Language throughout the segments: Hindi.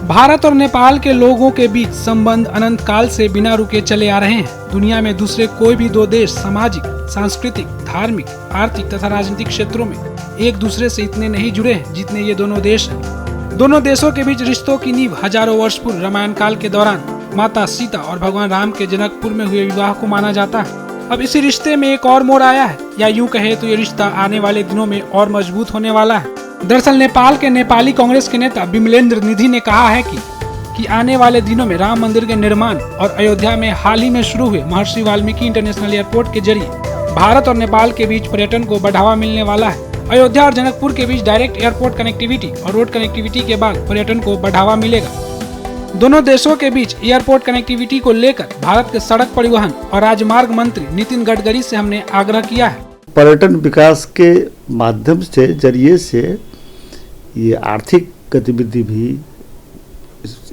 भारत और नेपाल के लोगों के बीच संबंध अनंत काल से बिना रुके चले आ रहे हैं। दुनिया में दूसरे कोई भी दो देश सामाजिक, सांस्कृतिक, धार्मिक, आर्थिक तथा राजनीतिक क्षेत्रों में एक दूसरे से इतने नहीं जुड़े हैं जितने ये दोनों देश हैं। दोनों देशों के बीच रिश्तों की नींव हजारों वर्ष पूर्व रामायण काल के दौरान माता सीता और भगवान राम के जनकपुर में हुए विवाह को माना जाता है। अब इसी रिश्ते में एक और मोड़ आया है, या यूं कहे तो ये रिश्ता आने वाले दिनों में और मजबूत होने वाला है। दरअसल नेपाल के नेपाली कांग्रेस के नेता विमलेन्द्र निधि ने कहा है कि आने वाले दिनों में राम मंदिर के निर्माण और अयोध्या में हाल ही में शुरू हुए महर्षि वाल्मीकि इंटरनेशनल एयरपोर्ट के जरिए भारत और नेपाल के बीच पर्यटन को बढ़ावा मिलने वाला है। अयोध्या और जनकपुर के बीच डायरेक्ट एयरपोर्ट कनेक्टिविटी और रोड कनेक्टिविटी के बाद पर्यटन को बढ़ावा मिलेगा। दोनों देशों के बीच एयरपोर्ट कनेक्टिविटी को लेकर भारत के सड़क परिवहन और राजमार्ग मंत्री नितिन गडकरी से हमने आग्रह किया है। पर्यटन विकास के माध्यम से जरिए से ये आर्थिक गतिविधि भी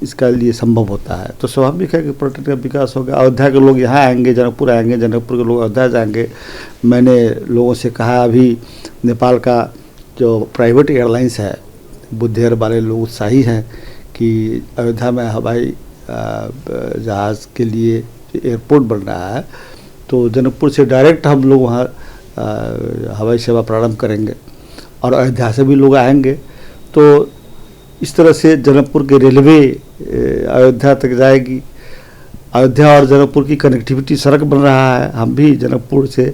इसका लिए संभव होता है, तो स्वाभाविक है कि पर्यटन का विकास होगा। अयोध्या के लोग यहाँ आएंगे, जनकपुर आएंगे, जनकपुर के लोग अयोध्या जाएंगे। मैंने लोगों से कहा, अभी नेपाल का जो प्राइवेट एयरलाइंस है बुद्धेर वाले लोग उत्साही हैं कि अयोध्या में हवाई जहाज़ के लिए एयरपोर्ट बन रहा है, तो जनकपुर से डायरेक्ट हम लोग वहाँ हवाई सेवा प्रारंभ करेंगे और अयोध्या से भी लोग आएंगे। तो इस तरह से जनकपुर के रेलवे अयोध्या तक जाएगी। अयोध्या और जनकपुर की कनेक्टिविटी सड़क बन रहा है। हम भी जनकपुर से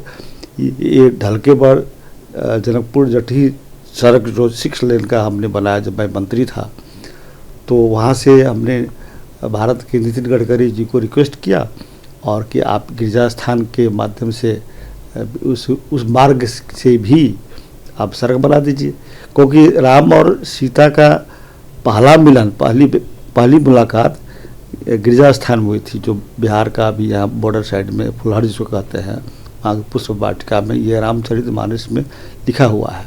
ये ढलके पर जनकपुर जटी सड़क जो 6 लेन का हमने बनाया जब मैं मंत्री था, तो वहाँ से हमने भारत के नितिन गडकरी जी को रिक्वेस्ट किया और कि आप गिरजा स्थान के माध्यम से उस मार्ग से भी आप सड़क बना दीजिए, क्योंकि राम और सीता का पहला मिलन, पहली मुलाकात गिरजा स्थान में हुई थी, जो बिहार का भी यहाँ बॉर्डर साइड में फुलहर जिसको कहते हैं, वहाँ पुष्प वाटिका में ये रामचरितमानस में लिखा हुआ है।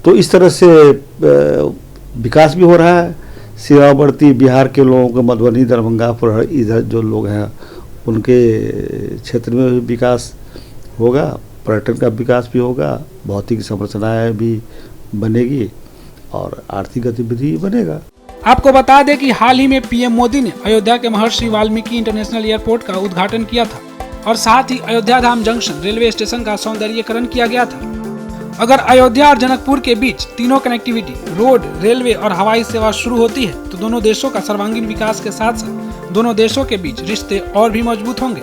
तो इस तरह से विकास भी हो रहा है। सीमावर्ती बिहार के लोगों को मधुबनी, दरभंगा, फुलहर, इधर जो लोग हैं उनके क्षेत्र में भी विकास होगा, पर्यटन का विकास भी होगा, भौतिक संरचनाएं भी बनेगी और आर्थिक गतिविधि बनेगा। आपको बता दें कि हाल ही में पीएम मोदी ने अयोध्या के महर्षि वाल्मीकि इंटरनेशनल एयरपोर्ट का उद्घाटन किया था और साथ ही अयोध्या धाम जंक्शन रेलवे स्टेशन का सौंदर्यीकरण किया गया था। अगर अयोध्या और जनकपुर के बीच तीनों कनेक्टिविटी, रोड, रेलवे और हवाई सेवा शुरू होती है तो दोनों देशों का सर्वांगीण विकास के साथ साथ दोनों देशों के बीच रिश्ते और भी मजबूत होंगे।